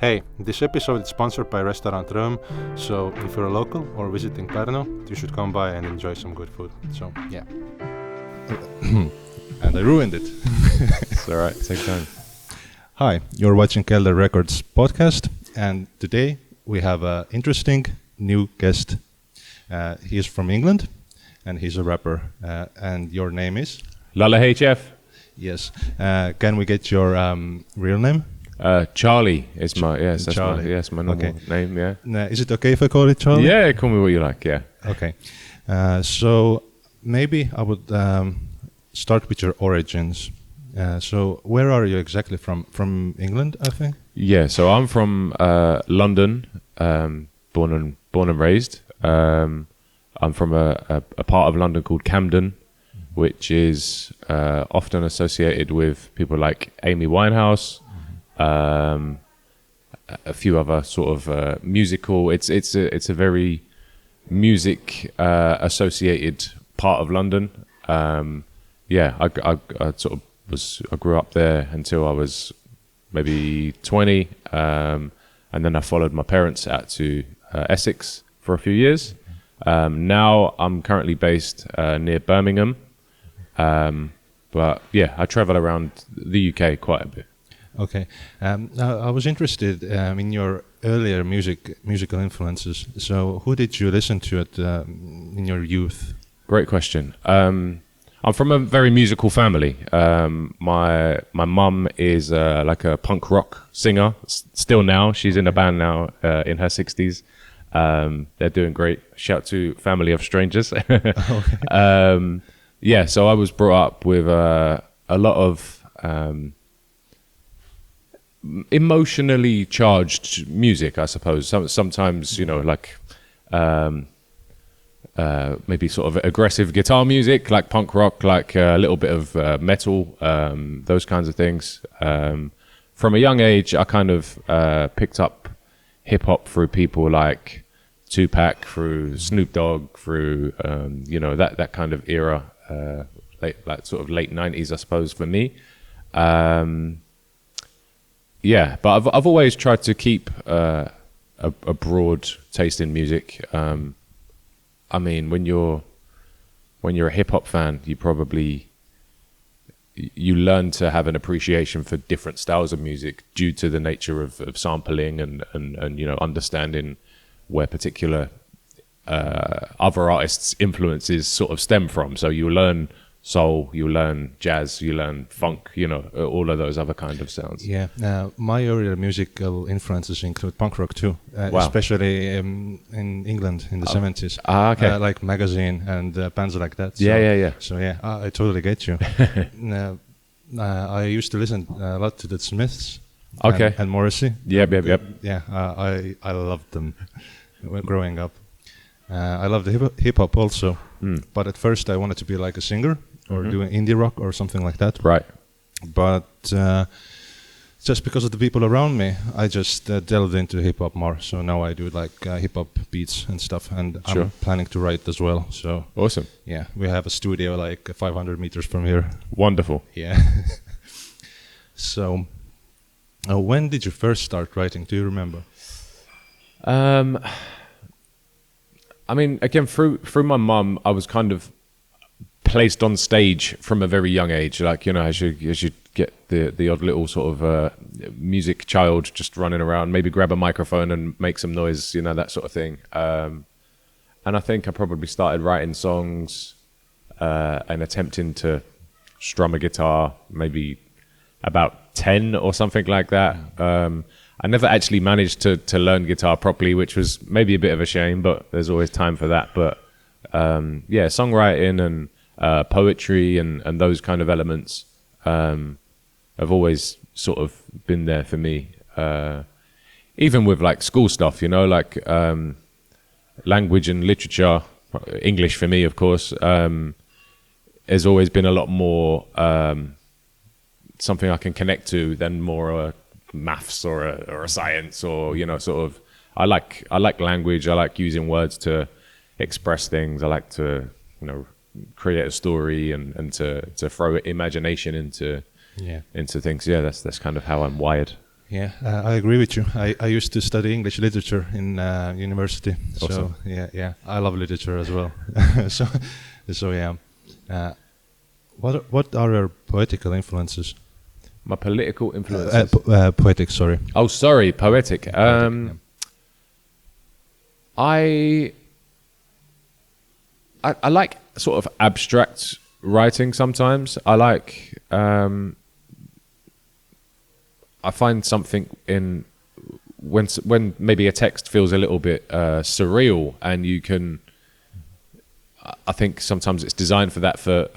Hey, this episode is sponsored by Restaurant Rome, so if you're a local or visiting Pärnu, you should come by and enjoy some good food. So, yeah. And I ruined it. It's alright, take time. Hi, you're watching Kelder Podcast, and today we have an interesting new guest. He is from England, and he's a rapper. And your name is? Lulla HF. Yes. Can we get your real name? Charlie is my Charlie. my normal name. Yeah. Is it okay if I call it Charlie? Yeah, call me what you like. Yeah. Okay. So maybe I would start with your origins. So where are you exactly from? From England, I think. Yeah. So I'm from London, born and raised. I'm from a part of London called Camden, which is often associated with people like Amy Winehouse. A few other sort of musical. It's a very music associated part of London. I grew up there until I was maybe 20, and then I followed my parents out to Essex for a few years. Now I'm currently based near Birmingham, but yeah, I travel around the UK quite a bit. Okay. I was interested in your earlier musical influences. So who did you listen to in your youth? Great question. I'm from a very musical family. My mum is like a punk rock singer, still now. She's in a band now in her 60s. They're doing great. Shout to Family of Strangers. Okay. So I was brought up with a lot of emotionally charged music, I suppose. Sometimes, maybe sort of aggressive guitar music, like punk rock, like a little bit of metal, those kinds of things. From a young age, I kind of picked up hip hop through people like Tupac, through Snoop Dogg, through that kind of era, late 90s, I suppose, for me. But I've always tried to keep a broad taste in music. I mean, when you're a hip hop fan, you learn to have an appreciation for different styles of music due to the nature of sampling and understanding where particular other artists' influences sort of stem from. So you learn soul, you learn jazz, you learn funk, all of those other kind of sounds. Yeah. My earlier musical influences include punk rock too, Wow. especially in England in the 70s. Okay. Like Magazine and bands like that. Yeah. So yeah, I totally get you. I used to listen a lot to the Smiths. Okay. And Morrissey. Yep. Yeah, I loved them when growing up. I loved the hip hop also, but at first I wanted to be like a singer or doing indie rock or something like that. Right. But just because of the people around me, I just delved into hip hop more. So now I do like hip hop beats and stuff, and Sure. I'm planning to write as well. So Awesome. yeah, we have a studio like 500 meters from here. Wonderful. Yeah. So when did you first start writing? Do you remember? I mean, again, through my mum, I was kind of placed on stage from a very young age. Like, as you get the odd little sort of music child just running around, maybe grab a microphone and make some noise, that sort of thing. And I think I probably started writing songs and attempting to strum a guitar maybe about 10 or something like that. I never actually managed to learn guitar properly, which was maybe a bit of a shame, but there's always time for that. But songwriting and poetry and those kind of elements have always sort of been there for me. Even with like school stuff, like language and literature, English for me, of course, has always been a lot more something I can connect to than more maths or a science or sort of. I like language. I like using words to express things. I like to create a story and to throw imagination into things. Yeah, that's kind of how I'm wired. Yeah, I agree with you. I used to study English literature in university. Awesome. So yeah, I love literature as well. so yeah. What are your poetical influences? My political influences. Poetic, sorry. Oh, sorry, poetic. Yeah. I like sort of abstract writing sometimes. I like I find something in when maybe a text feels a little bit surreal, and you can. I think sometimes it's designed for that for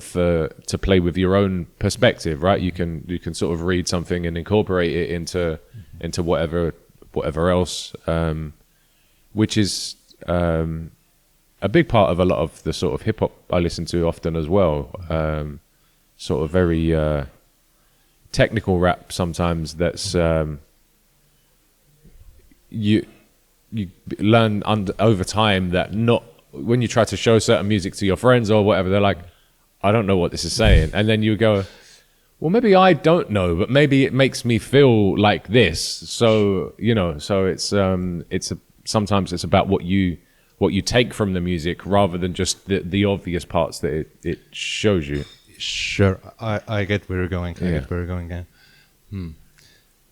to play with your own perspective, right? You can sort of read something and incorporate it into whatever else, which is a big part of a lot of the sort of hip hop I listen to often as well. Sort of very technical rap sometimes. That's you learn over time that not. When you try to show certain music to your friends or whatever, they're like, I don't know what this is saying. And then you go, well, maybe I don't know, but maybe it makes me feel like this. So, so it's sometimes it's about what you take from the music rather than just the obvious parts that it shows you. Sure. I get where you're going. Yeah.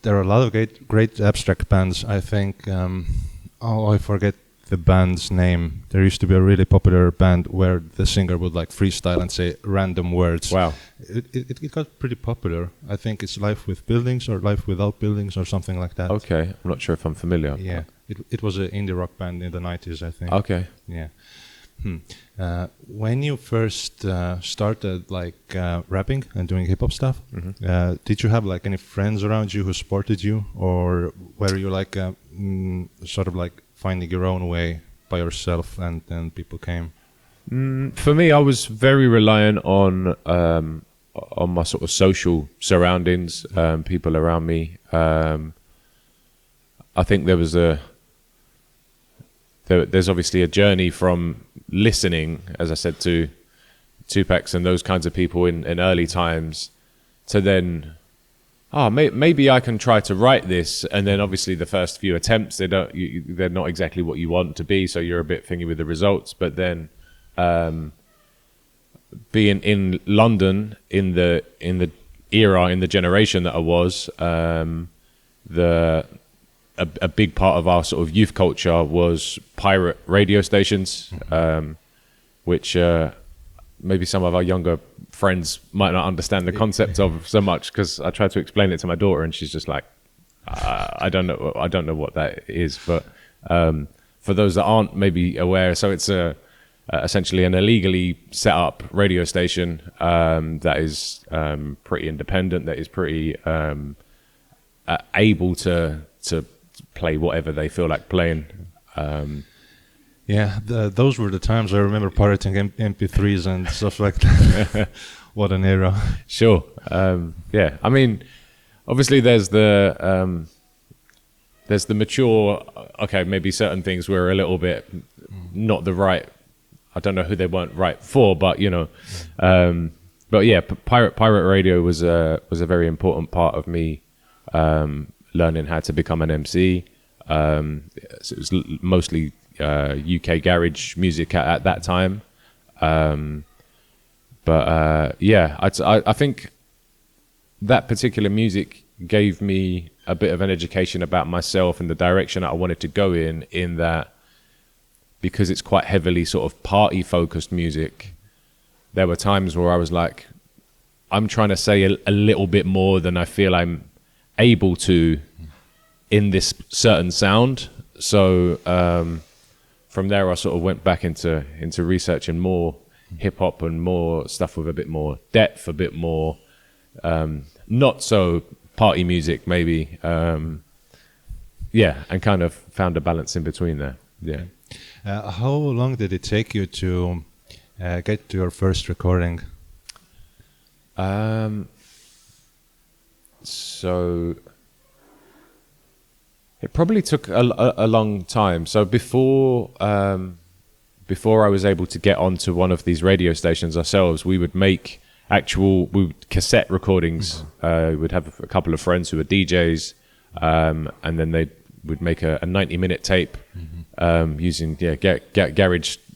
There are a lot of great abstract bands. I think, I forget the band's name. There used to be a really popular band where the singer would like freestyle and say random words. Wow. It got pretty popular. I think it's Life with Buildings or Life Without Buildings or something like that. Okay, I'm not sure if I'm familiar. Yeah, it was an indie rock band in the 90s, I think. Okay. Yeah. When you first started rapping and doing hip hop stuff, did you have like any friends around you who supported you, or were you like sort of like finding your own way by yourself and then people came? For me, I was very reliant on my sort of social surroundings, people around me. I think there's obviously a journey from listening, as I said, to Tupacs and those kinds of people in early times, to then, maybe I can try to write this, and then obviously the first few attempts they're not exactly what you want to be, so you're a bit thingy with the results. But then, being in London in the era, in the generation that I was, a big part of our sort of youth culture was pirate radio stations, which maybe some of our younger friends might not understand the concept of so much, because I tried to explain it to my daughter and she's just like, I don't know what that is. But for those that aren't maybe aware, so it's essentially an illegally set up radio station that is pretty independent, that is pretty able to play whatever they feel like playing. Those were the times. I remember pirating MP3s and stuff like that. What an era. Sure. I mean, obviously there's the mature, okay, maybe certain things were a little bit not the right, I don't know who they weren't right for, but but yeah, pirate radio was a very important part of me learning how to become an MC. So it was mostly UK garage music at that time. I think that particular music gave me a bit of an education about myself and the direction that I wanted to go in that, because it's quite heavily sort of party focused music, there were times where I was like, I'm trying to say a little bit more than I feel I'm able to in this certain sound. So from there I sort of went back into researching more hip hop and more stuff with a bit more depth, a bit more not so party music maybe, and kind of found a balance in between there. How long did it take you to get to your first recording? So it probably took a long time. So before I was able to get onto one of these radio stations ourselves, we would make cassette recordings. We'd have a couple of friends who were DJs, and then they would make a 90-minute tape using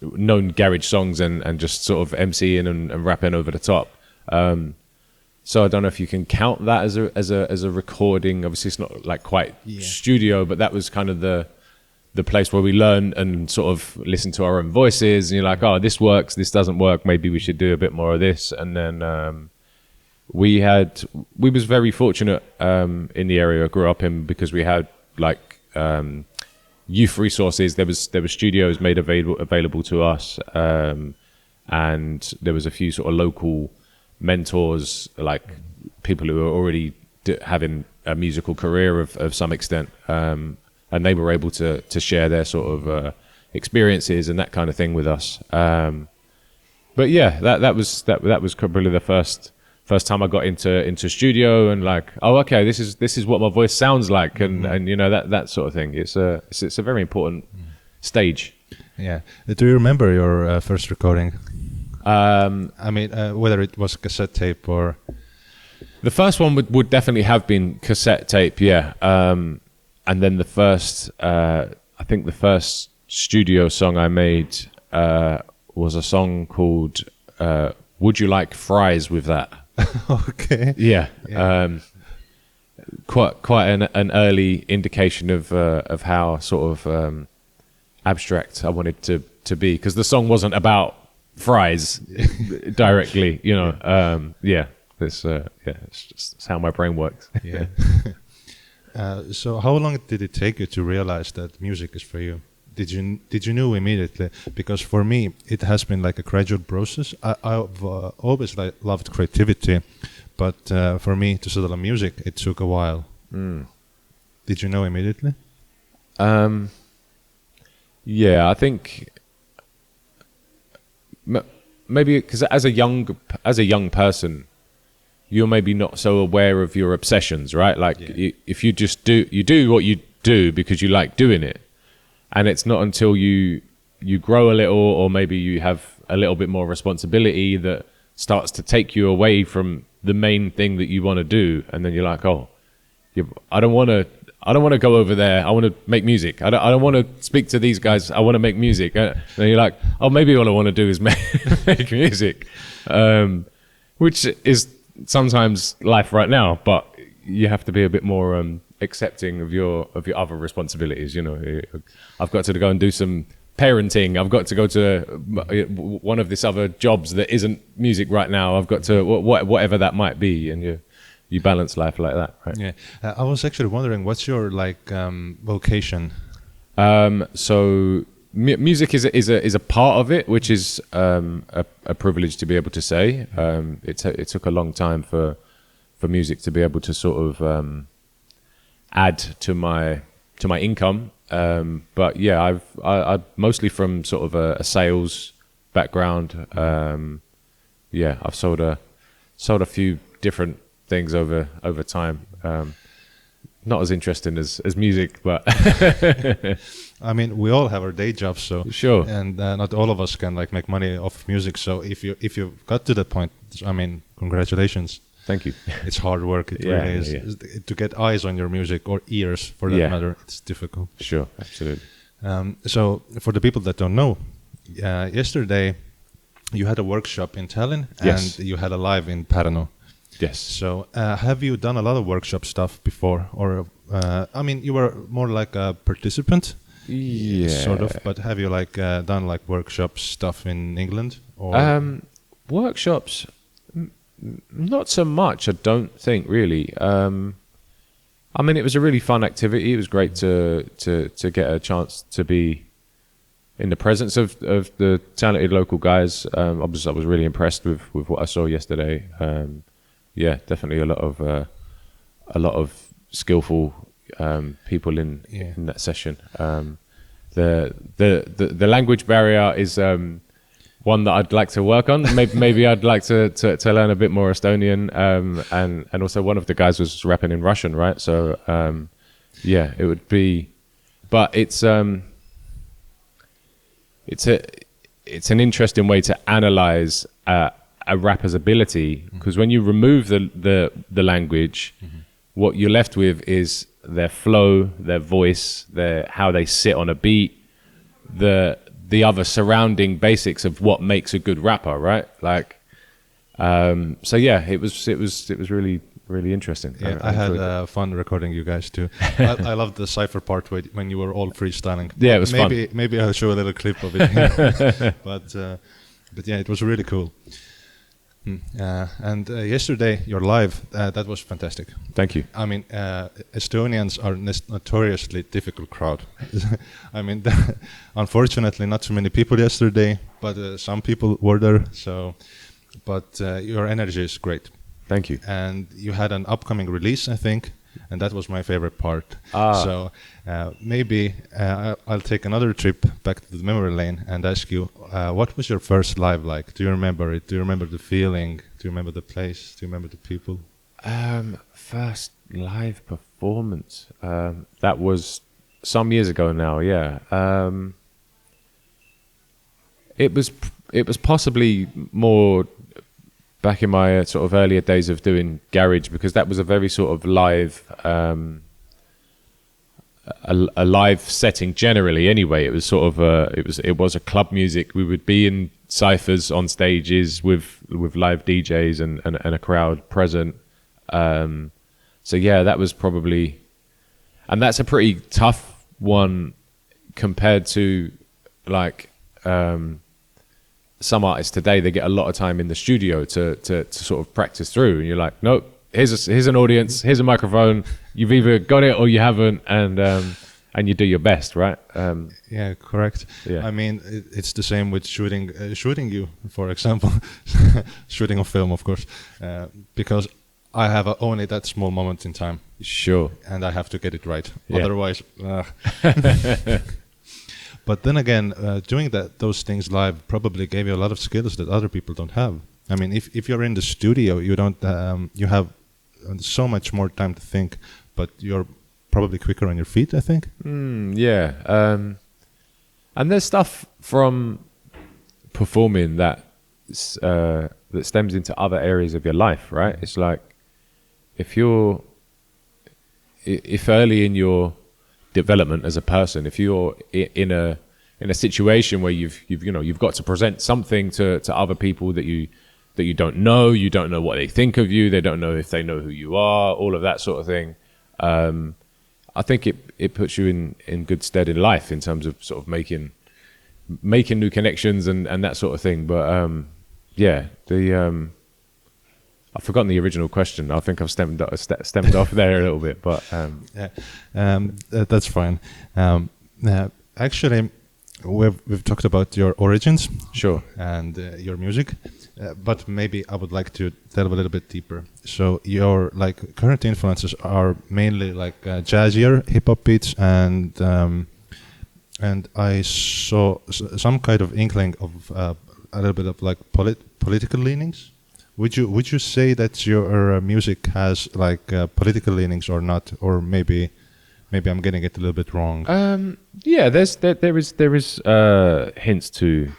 known garage songs and just sort of MCing and rapping over the top. So I don't know if you can count that as a recording. Obviously, it's not like quite studio, but that was kind of the place where we learn and sort of listen to our own voices. And you're like, oh, this works, this doesn't work. Maybe we should do a bit more of this. And then we was very fortunate in the area I grew up in, because we had like youth resources. There was studios made available to us, and there was a few sort of local mentors, like people who were already having a musical career of some extent, and they were able to share their sort of experiences and that kind of thing with us. But yeah, that was probably the first time I got into studio, and like, oh, okay, this is what my voice sounds like, and you know, that sort of thing. It's a very important stage. Yeah. Do you remember your first recording? I mean, whether it was cassette tape or... The first one would definitely have been cassette tape, yeah. And then I think the first studio song I made was a song called Would You Like Fries With That? Okay. Yeah. Quite an early indication of how sort of abstract I wanted to be, because the song wasn't about fries directly, you know. It's just how my brain works. Yeah. So how long did it take you to realize that music is for you? Did you know immediately? Because for me, it has been like a gradual process. I've always loved creativity, but for me to settle on music, it took a while. Did you know immediately? Yeah, I think maybe because as a young person, you're maybe not so aware of your obsessions, right? Like if you just do what you do because you like doing it, and it's not until you grow a little, or maybe you have a little bit more responsibility, that starts to take you away from the main thing that you want to do, and then you're like, oh, I don't want to go over there. I want to make music. I don't want to speak to these guys. I want to make music. And then you're like, oh, maybe all I want to do is make music, which is sometimes life right now. But you have to be a bit more accepting of your other responsibilities. You know, I've got to go and do some parenting. I've got to go to one of this other jobs that isn't music right now. I've got to whatever that might be, and you balance life like that, right? Yeah. I was actually wondering, what's your vocation? So music is a part of it, which is a privilege to be able to say. It took a long time for music to be able to sort of add to my income. But yeah, I mostly from sort of a sales background. I've sold a few different things over time. Not as interesting as music, but I mean, we all have our day jobs, so sure, and not all of us can make money off music. So if you got to that point, I mean, congratulations. Thank you. It's hard work. It really is. Yeah. To get eyes on your music, or ears for that matter, it's difficult. Sure, absolutely. So for the people that don't know, yesterday you had a workshop in Tallinn, and you had a live in Pärnu. Yes. So have you done a lot of workshop stuff before, or I mean, you were more like a participant, sort of. But have you done workshop stuff in England? Or? Workshops. Not so much, I don't think, really. I mean, it was a really fun activity. It was great to get a chance to be in the presence of the talented local guys. Obviously, I was really impressed with what I saw yesterday. Definitely a lot of skillful people in that session. The language barrier is one that I'd like to work on. Maybe I'd like to learn a bit more Estonian, and also one of the guys was rapping in Russian, right? So it would be, but it's an interesting way to analyze a rapper's ability, because when you remove the language, what you're left with is their flow, their voice, how they sit on a beat, the other surrounding basics of what makes a good rapper, right? Like, so yeah, it was really, really interesting. Yeah, I had fun recording you guys too. I loved the cipher part when you were all freestyling. Yeah, it was fun. Maybe I'll show a little clip of it here. But yeah, it was really cool. And yesterday, your live, that was fantastic. Thank you. I mean, Estonians are notoriously difficult crowd. I mean, unfortunately, not so many people yesterday, but some people were there. But your energy is great. Thank you. And you had an upcoming release, I think, and that was my favorite part. So maybe I'll take another trip back to the memory lane and ask you, what was your first live like? Do you remember it? Do you remember the feeling? Do you remember the place? Do you remember the people? First live performance. That was some years ago now. Yeah. It was possibly more back in my sort of earlier days of doing garage, because that was a very sort of live, a live setting generally. Anyway, it was sort of it was a club music. We would be in ciphers on stages with live DJs and a crowd present. So yeah, that was probably, and that's a pretty tough one compared to like. Some artists today, they get a lot of time in the studio to sort of practice through, and you're like, nope, here's an audience, here's a microphone, you've either got it or you haven't, and you do your best, right? Yeah, correct. Yeah. I mean, it's the same with shooting you, for example, shooting a film, of course, because I have only that small moment in time. Sure. And I have to get it right. Yeah. Otherwise. But then again, doing those things live probably gave you a lot of skills that other people don't have. I mean, if you're in the studio, you don't you have so much more time to think, but you're probably quicker on your feet, I think. Yeah. And there's stuff from performing that stems into other areas of your life, right? It's like if early in your development as a person, if you're in a situation where you've got to present something to other people that you don't know what they think of you, they don't know if they know who you are, all of that sort of thing. I think it puts you in good stead in life in terms of sort of making new connections and that sort of thing. But yeah, I've forgotten the original question. I think I've stemmed off there a little bit, but that's fine. Actually, we've talked about your origins, sure, and your music, but maybe I would like to delve a little bit deeper. So your current influences are mainly jazzier hip hop beats, and I saw some kind of inkling of a little bit of political leanings. Would you say that your music has political leanings or not, or maybe I'm getting it a little bit wrong? Yeah, there is hints to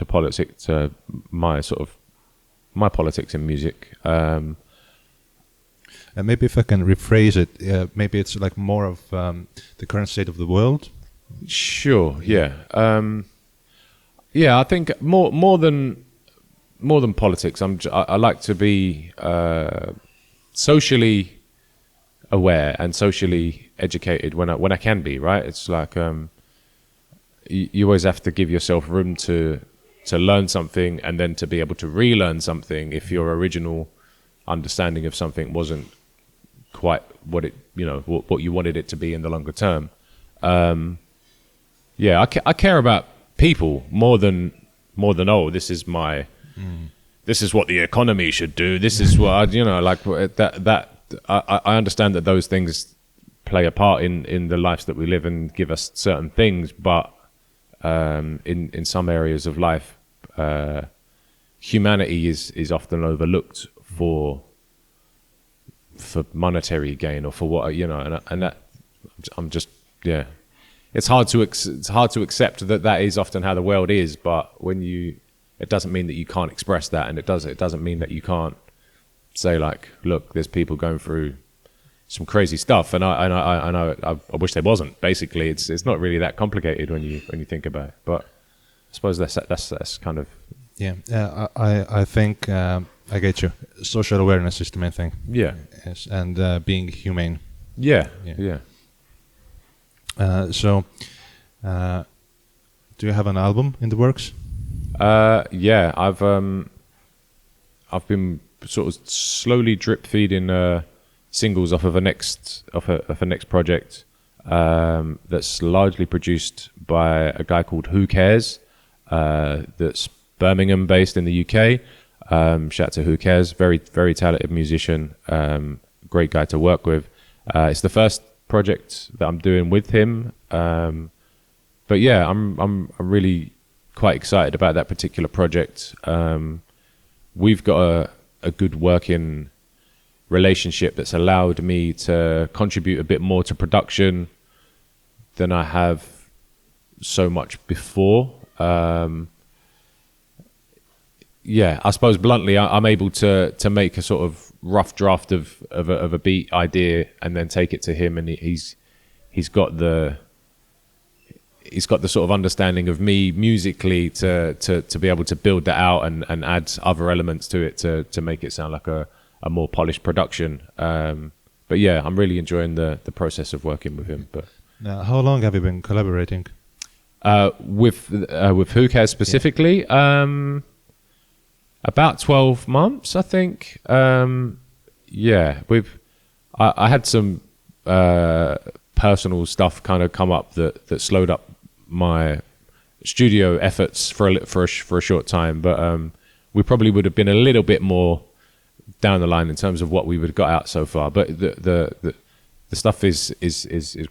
politics, to my politics in music. And maybe if I can rephrase it, maybe it's more of the current state of the world. Sure. Yeah. Yeah. I think more than politics, I like to be socially aware and socially educated when I can be, right? It's like you always have to give yourself room to learn something and then to be able to relearn something if your original understanding of something wasn't quite what you wanted it to be in the longer term. Yeah, I care about people more than this is what the economy should do. This is what I understand that those things play a part in the lives that we live and give us certain things, but in some areas of life, humanity is often overlooked for monetary gain or for what and that I'm just it's hard to accept that is often how the world is, but it doesn't mean that you can't express that, and it doesn't mean that you can't say look, there's people going through some crazy stuff, and I wish there wasn't. Basically, it's not really that complicated when you think about it. But I suppose that's kind of I think I get you. Social awareness is the main thing. Yeah. Yes, and being humane. Yeah. So, do you have an album in the works? Yeah, I've been sort of slowly drip feeding singles off a next project that's largely produced by a guy called Who Cares, that's Birmingham-based in the UK. Shout out to Who Cares, very very talented musician, great guy to work with. It's the first project that I'm doing with him, but yeah, I'm really quite excited about that particular project. We've got a good working relationship that's allowed me to contribute a bit more to production than I have so much before. Yeah, I suppose bluntly, I'm able to make a sort of rough draft of a beat idea and then take it to him, and he's got the sort of understanding of me musically to be able to build that out and add other elements to it to make it sound like a more polished production. But yeah, I'm really enjoying the process of working with him. But now, how long have you been collaborating? With Who Cares specifically? Yeah. About 12 months, I think. Yeah, I had some personal stuff kind of come up that slowed up my studio efforts for a short time, but we probably would have been a little bit more down the line in terms of what we would have got out so far. But the stuff is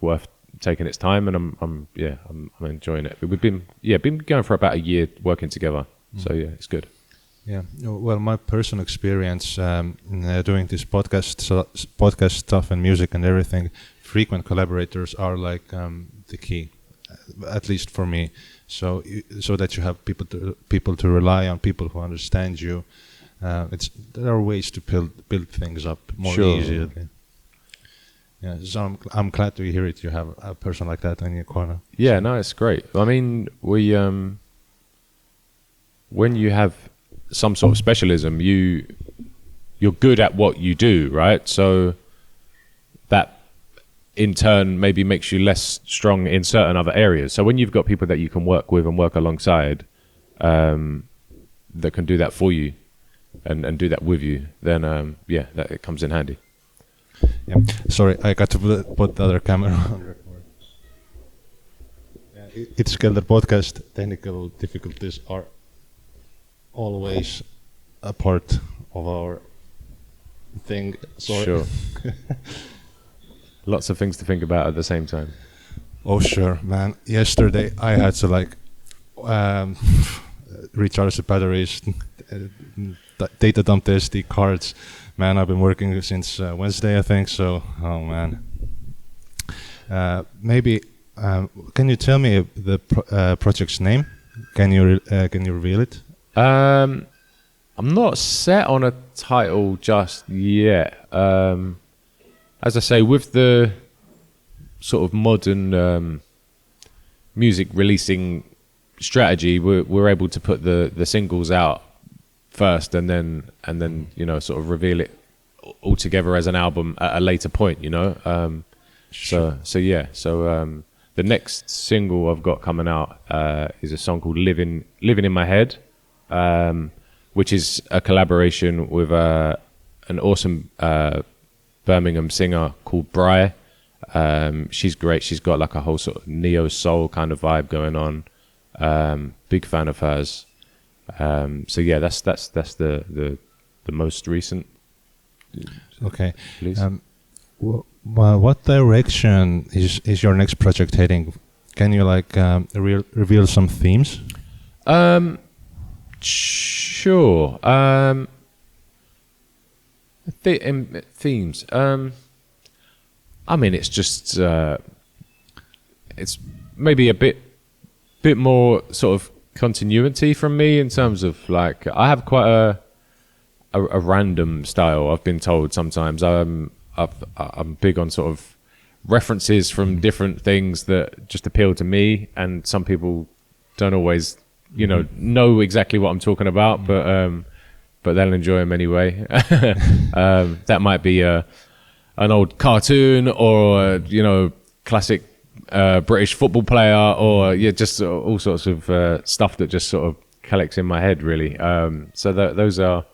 worth taking its time, and I'm enjoying it. But we've been going for about a year working together, so yeah, it's good. Yeah, well, my personal experience doing this podcast stuff and music and everything, frequent collaborators are like the key, at least for me. So that you have people to rely on, people who understand you. There are ways to build things up more easily. Yeah, so I'm glad to hear it. You have a person like that in your corner. Yeah, no, it's great. I mean, we when you have some sort of specialism, you're good at what you do, right? So that in turn maybe makes you less strong in certain other areas. So when you've got people that you can work with and work alongside, that can do that for you and do that with you, then that it comes in handy. Yeah. Sorry, I got to put the other camera on record. Yeah, it's Kelder Podcast. Technical difficulties are always a part of our thing. Sorry. Sure. Lots of things to think about at the same time. Oh sure, man. Yesterday I had to recharge the batteries, data dump the SD cards. Man, I've been working since Wednesday, I think. So, oh man. Maybe can you tell me the project's name? Can you reveal it? I'm not set on a title just yet. As I say, with the sort of modern music releasing strategy, we're able to put the singles out first, and then sort of reveal it all together as an album at a later point. Sure. So the next single I've got coming out is a song called "Living in My Head." Which is a collaboration with an awesome Birmingham singer called Bry. She's great. She's got like a whole sort of neo soul kind of vibe going on. Big fan of hers. So yeah, that's the most recent. Okay. Please. What direction is your next project heading? Can you reveal some themes? Sure. Themes. I mean, it's just it's maybe a bit more sort of continuity from me in terms of I have quite a random style. I've been told sometimes. I'm big on sort of references from different things that just appeal to me, and some people don't always, know exactly what I'm talking about, but they'll enjoy them anyway. That might be an old cartoon, or classic British football player, or just all sorts of stuff that just sort of collects in my head, really. So those are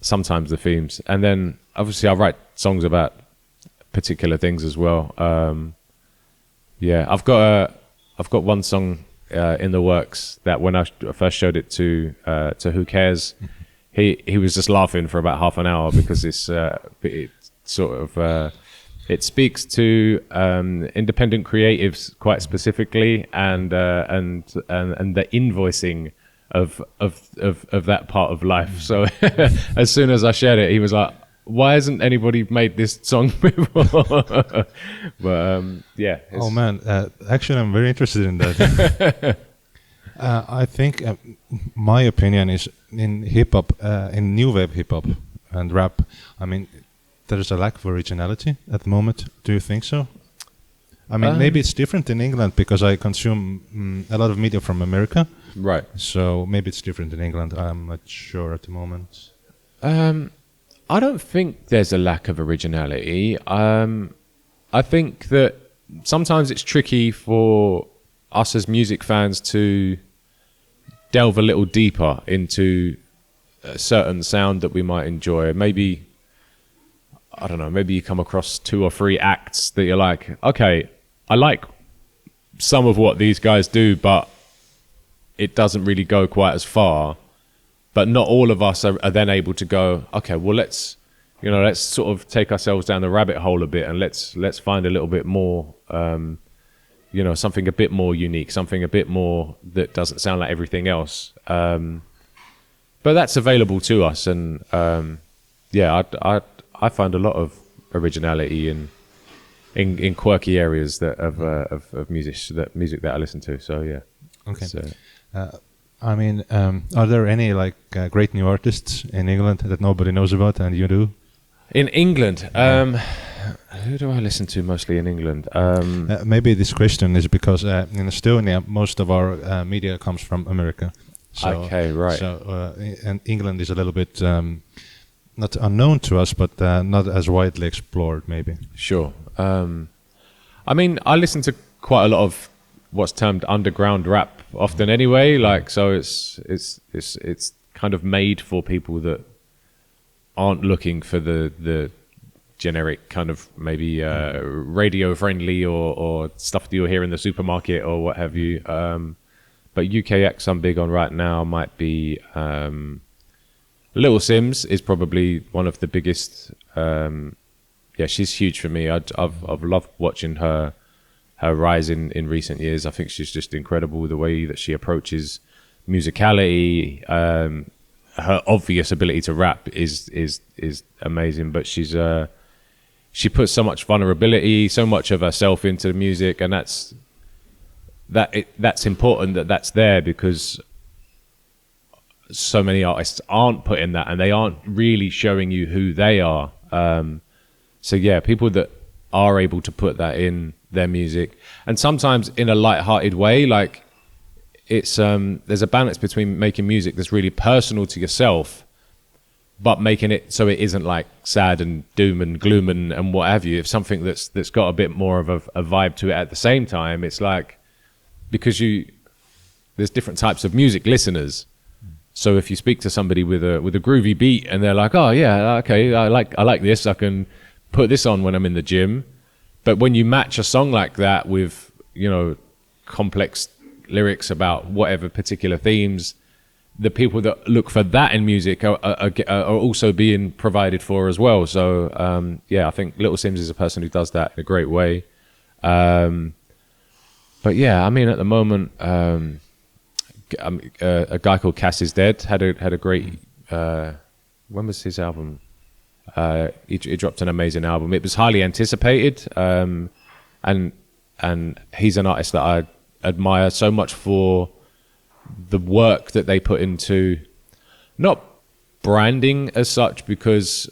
sometimes the themes, and then obviously I write songs about particular things as well. I've got one song in the works that when I first showed it to Who Cares, he was just laughing for about half an hour because it sort of it speaks to independent creatives quite specifically, and the invoicing of that part of life. So as soon as I shared it, he was like, why hasn't anybody made this song before? But oh man, actually I'm very interested in that. I think my opinion is in hip hop, in new wave hip hop and rap, I mean, there's a lack of originality at the moment. Do you think so? I mean, maybe it's different in England because I consume a lot of media from America. Right. So maybe it's different in England. I'm not sure at the moment. I don't think there's a lack of originality. I think that sometimes it's tricky for us as music fans to delve a little deeper into a certain sound that we might enjoy. Maybe, I don't know, maybe you come across 2 or 3 acts that you're like, okay, I like some of what these guys do, but it doesn't really go quite as far. But not all of us are then able to go, okay, well, let's sort of take ourselves down the rabbit hole a bit, and let's find a little bit more, something a bit more unique, something a bit more that doesn't sound like everything else. But that's available to us, and I find a lot of originality in quirky areas of music that I listen to. So yeah. Okay. I mean, are there any great new artists in England that nobody knows about and you do? In England, who do I listen to mostly in England? Maybe this question is because in Estonia, most of our media comes from America. So, okay, right. So and England is a little bit not unknown to us, but not as widely explored, maybe. Sure. I mean, I listen to quite a lot of what's termed underground rap often anyway, so it's kind of made for people that aren't looking for the generic kind of maybe radio friendly or stuff that you'll hear in the supermarket or what have you. But UK acts I'm big on right now might be Little Sims is probably one of the biggest. She's huge for me. I've loved watching her rise in recent years. I think she's just incredible, the way that she approaches musicality. Her obvious ability to rap is amazing, but she puts so much vulnerability, so much of herself into the music, and that's important that's there, because so many artists aren't putting that, and they aren't really showing you who they are. So yeah, people that are able to put that in their music, and sometimes in a light-hearted way, it's there's a balance between making music that's really personal to yourself, but making it so it isn't sad and doom and gloom and what have you. If something that's got a bit more of a vibe to it at the same time, it's because there's different types of music listeners. So if you speak to somebody with a groovy beat and they're like, oh yeah, okay, I like this, I can put this on when I'm in the gym. But when you match a song like that with, complex lyrics about whatever particular themes, the people that look for that in music are also being provided for as well. So I think Little Sims is a person who does that in a great way. But yeah, I mean, at the moment, a guy called Cass is Dead had a great. When was his album? He dropped an amazing album. It was highly anticipated, and he's an artist that I admire so much for the work that they put into, not branding as such, because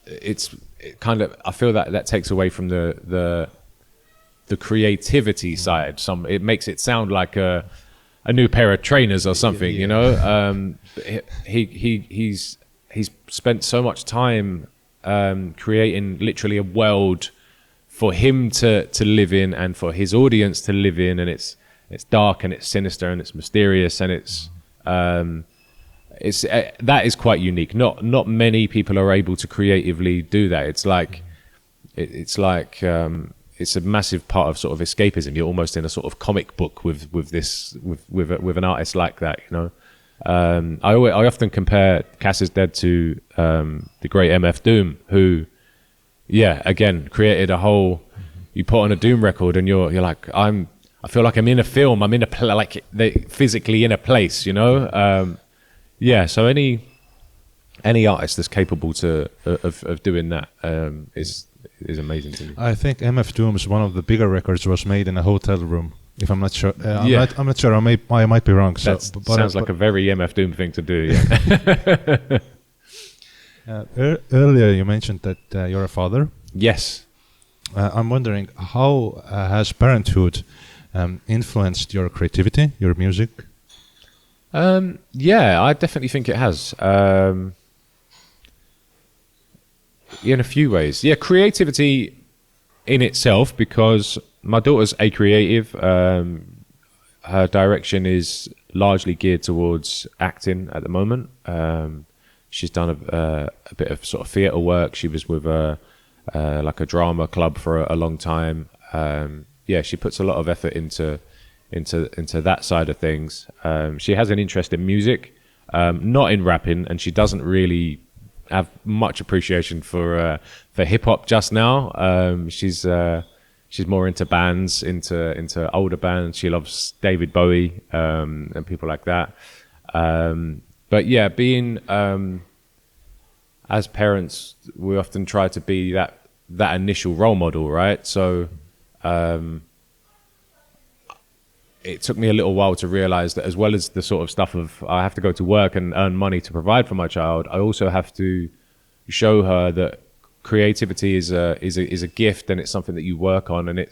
I feel that takes away from the creativity side. It makes it sound like a new pair of trainers or something, you know. He's spent so much time creating literally a world for him to live in and for his audience to live in, and it's dark and it's sinister and it's mysterious and it's that is quite unique. Not many people are able to creatively do that. It's a massive part of sort of escapism. You're almost in a sort of comic book with an artist like that, you know. I often compare Cass is Dead to the great MF Doom, who, again, created a whole. You put on a Doom record, and you're like, I feel like I'm in a film. I'm in physically in a place, you know. So any artist that's capable of doing that is amazing to me. I think MF Doom's one of the bigger records was made in a hotel room. If I'm not sure, I'm not sure. I might be wrong. So, sounds like a very MF Doom thing to do. Yeah. Earlier, you mentioned that you're a father. Yes. I'm wondering how has parenthood influenced your creativity, your music? I definitely think it has. In a few ways. Yeah, creativity in itself, because my daughter's a creative. Her direction is largely geared towards acting at the moment. She's done a bit of sort of theatre work. She was with like a drama club for a long time. She puts a lot of effort into that side of things. She has an interest in music, not in rapping, and she doesn't really have much appreciation for hip hop just now. She's more into bands, into older bands. She loves David Bowie and people like that. But yeah, being as parents, we often try to be that initial role model, right? So it took me a little while to realize that, as well as the sort of stuff of I have to go to work and earn money to provide for my child, I also have to show her that creativity is a gift, and it's something that you work on, and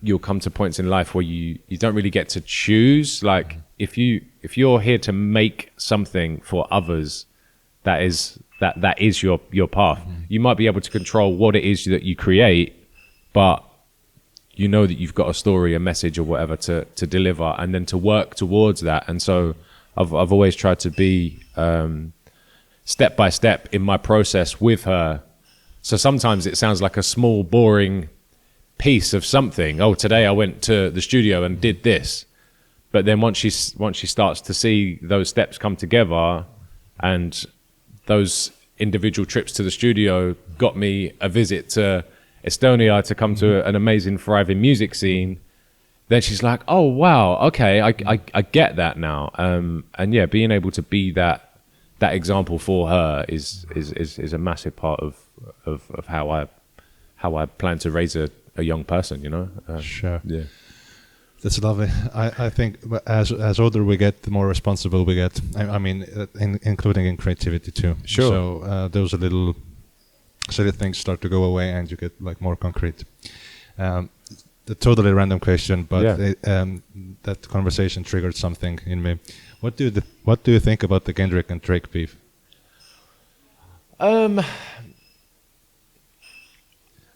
you'll come to points in life where you don't really get to choose. Like if you're here to make something for others, that is your path. You might be able to control what it is that you create, but you know that you've got a story, a message, or whatever to deliver, and then to work towards that. And so I've always tried to be step by step in my process with her. So sometimes it sounds like a small, boring piece of something. Oh, today I went to the studio and did this. But then once she starts to see those steps come together, and those individual trips to the studio got me a visit to Estonia to come to an amazing, thriving music scene, then she's like, oh, wow, okay, I get that now. And yeah, being able to be that example for her is a massive part of how I plan to raise a young person, you know? Sure. Yeah. That's lovely. I think as older we get, the more responsible we get. I mean, including in creativity too. Sure. So those little silly things start to go away, and you get like more concrete. The totally random question, but that conversation triggered something in me. What do you think about the Kendrick and Drake beef? I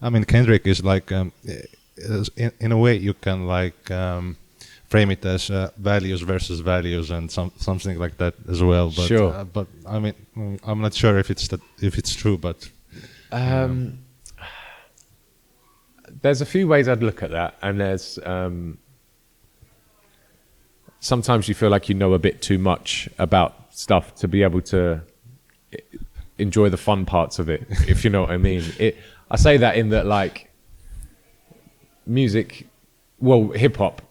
mean, Kendrick is like, in a way, you can like frame it as values versus values and something like that as well. But, sure. But I mean, I'm not sure if it's true, but. There's a few ways I'd look at that, and there's sometimes you feel like you know a bit too much about stuff to be able to enjoy the fun parts of it, if you know what I mean. I say that in that, like, music, well, hip hop,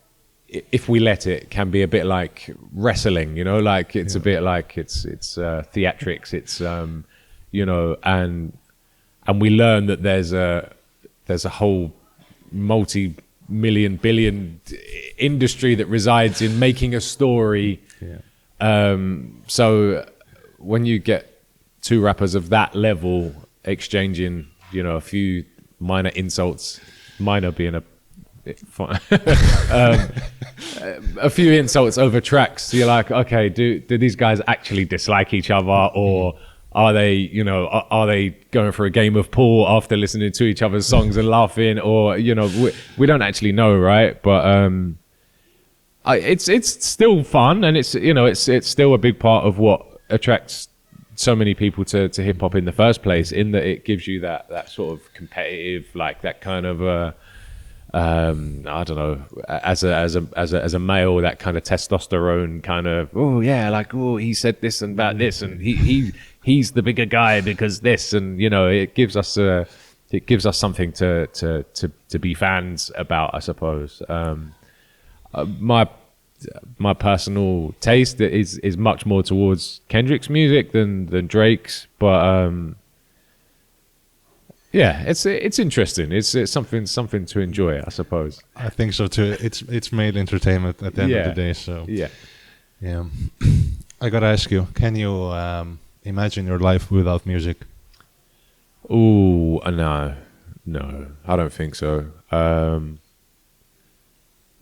if we let it, can be a bit like wrestling, you know, like it's a bit like it's theatrics, it's you know, and we learn that there's a whole multi-million billion industry that resides in making a story. So when you get two rappers of that level exchanging, you know, a few minor insults, minor being a few insults over tracks. So you're like, okay, do these guys actually dislike each other, or are they, you know, are they going for a game of pool after listening to each other's songs and laughing, or, you know, we don't actually know, right? But it's still fun, and it's, you know, it's still a big part of what attracts so many people to hip hop in the first place, in that it gives you that sort of competitive, like that kind of I don't know, as a male, that kind of testosterone kind of, oh yeah, like, oh, he said this and about this, and he's the bigger guy because this, and, you know, it gives us something to be fans about, I suppose. My personal taste is much more towards Kendrick's music than Drake's, but yeah, it's interesting. It's something to enjoy, I suppose. I think so too. It's male entertainment at the end of the day. So yeah. I gotta ask you: can you imagine your life without music? Ooh, no, I don't think so.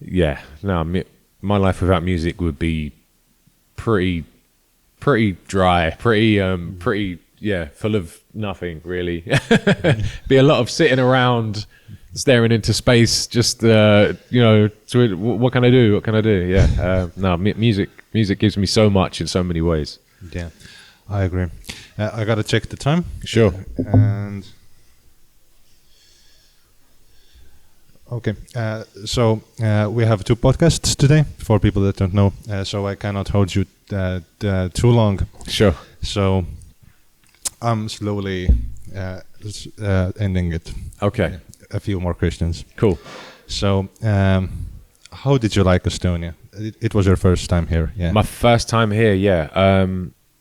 Yeah, no. My life without music would be pretty dry, pretty. Yeah, full of nothing, really. Be a lot of sitting around, staring into space, just, you know, what can I do? What can I do? Yeah. No, music gives me so much in so many ways. Yeah, I agree. I got to check the time. Sure. And okay, so we have 2 podcasts today, for people that don't know, so I cannot hold you too long. Sure. So I'm slowly ending it. Okay. A few more questions. Cool. So, how did you like Estonia? It was your first time here, yeah. My first time here, yeah.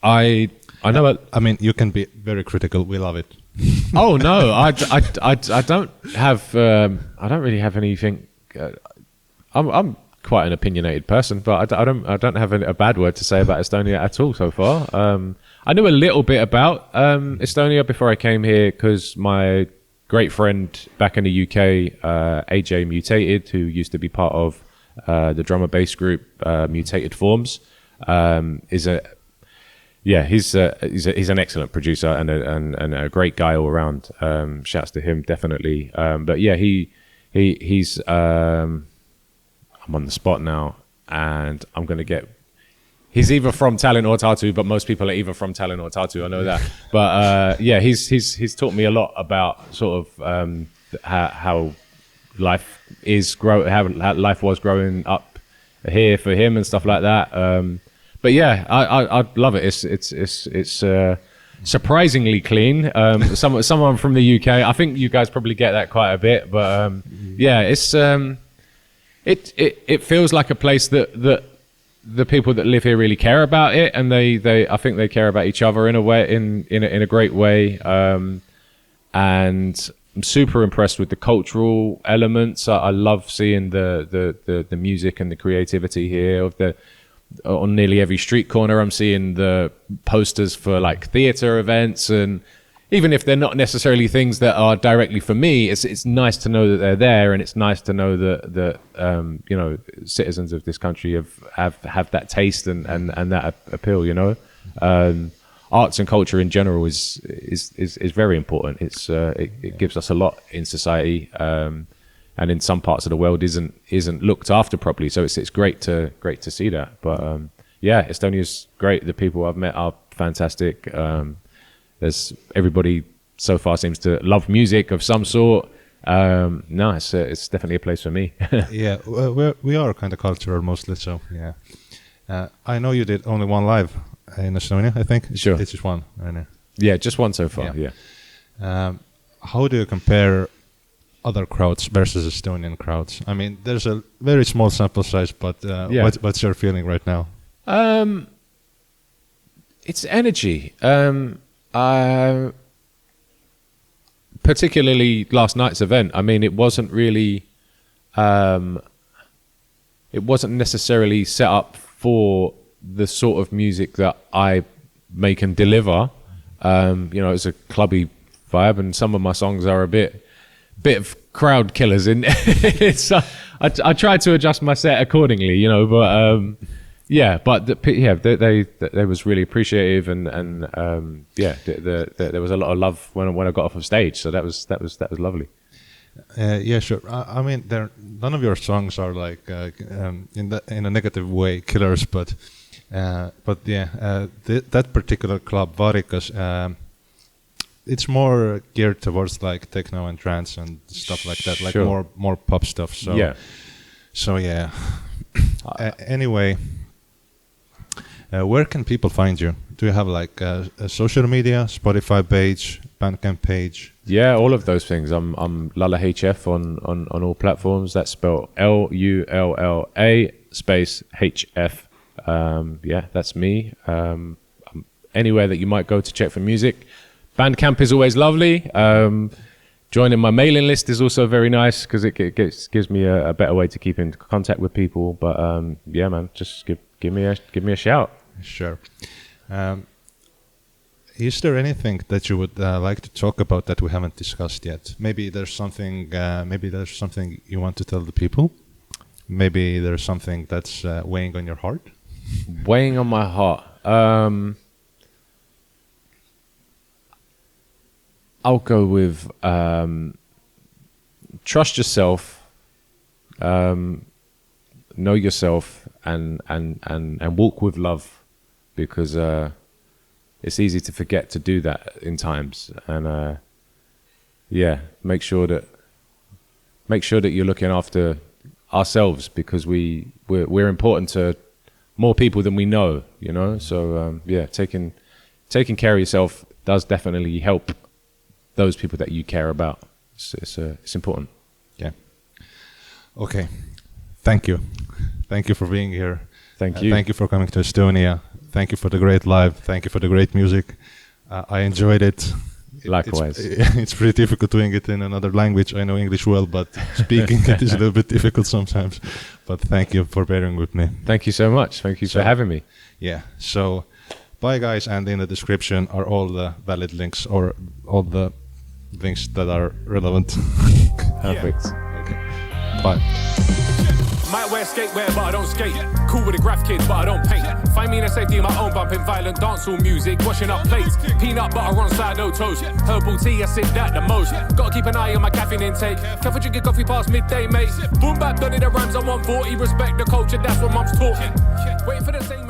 I know. I mean, you can be very critical. We love it. Oh no, I don't have. I don't really have anything. I'm quite an opinionated person, but I don't have a bad word to say about Estonia at all so far. I knew a little bit about Estonia before I came here, because my great friend back in the UK, AJ Mutated, who used to be part of the drum and bass group Mutated Forms, he's an excellent producer and a great guy all around. Shouts to him, definitely. But yeah, he's I'm on the spot now, and I'm gonna get. He's either from Tallinn or Tartu, but most people are either from Tallinn or Tartu. I know that. But yeah, he's taught me a lot about sort of how life is how life was growing up here for him and stuff like that. But yeah, I love it. It's surprisingly clean. Someone from the UK. I think you guys probably get that quite a bit. But yeah, it's it feels like a place that the people that live here really care about it, and I think they care about each other in a way, in a great way. And I'm super impressed with the cultural elements. I love seeing the music and the creativity here. On nearly every street corner, I'm seeing the posters for like theatre events, and even if they're not necessarily things that are directly for me, it's nice to know that they're there, and it's nice to know that you know, citizens of this country have that taste and that appeal. You know, arts and culture in general is very important. It gives us a lot in society, and in some parts of the world isn't looked after properly. So it's great to see that. But yeah, Estonia's great. The people I've met are fantastic. There's everybody so far seems to love music of some sort. No, it's definitely a place for me. Yeah, we are kind of cultural mostly. So yeah, I know you did only one live in Estonia. I think sure, it's just one. I know. Yeah, just one so far. Yeah. How do you compare other crowds versus Estonian crowds? I mean, there's a very small sample size, but yeah. What's your feeling right now? It's energy. Particularly last night's event. I mean, it wasn't really, it wasn't necessarily set up for the sort of music that I make and deliver. You know, it's a clubby vibe, and some of my songs are a bit of crowd killers in it's I try to adjust my set accordingly, you know, but they was really appreciative, and there was a lot of love when I got off of stage, so that was lovely. Yeah, sure. I mean, none of your songs are like in a negative way killers, but that particular club, Varikas, it's more geared towards like techno and trance and stuff like that, like more pop stuff. So yeah. Anyway, where can people find you? Do you have like a social media, Spotify page, Bandcamp page? Yeah, all of those things. I'm Lulla HF on all platforms. That's spelled LULLA space HF. That's me. Anywhere that you might go to check for music. Bandcamp is always lovely. Joining my mailing list is also very nice because it gives me a better way to keep in contact with people. But yeah, man, just give me a shout. Sure. Is there anything that you would like to talk about that we haven't discussed yet? Maybe there's something you want to tell the people. Maybe there's something that's weighing on your heart. Weighing on my heart. I'll go with trust yourself, know yourself, and walk with love, because it's easy to forget to do that in times. And make sure that you're looking after ourselves, because we're important to more people than we know, you know. So taking care of yourself does definitely help those people that you care about. It's important. Yeah. Okay. Thank you for being here. Thank you. Thank you for coming to Estonia. Thank you for the great live. Thank you for the great music. I enjoyed it. Likewise. It's pretty difficult doing it in another language. I know English well, but speaking it is a little bit difficult sometimes. But thank you for bearing with me. Thank you so much. Thank you for having me. Yeah. So, bye guys, and in the description are all the valid links or all the things that are relevant. Perfect. Okay. Bye. Might wear skatewear, but I don't skate. Cool with the graph kids, but I don't paint. Find me in a safety in my own, bumping violent dancehall music, washing up plates. Peanut butter on sourdough toast. Herbal tea, I sip that the most. Gotta keep an eye on my caffeine intake. Careful drinking coffee past midday, mate. Boom bap, done it the rhymes, I'm 140. Respect the culture, that's what mum's talking. Waiting for the same.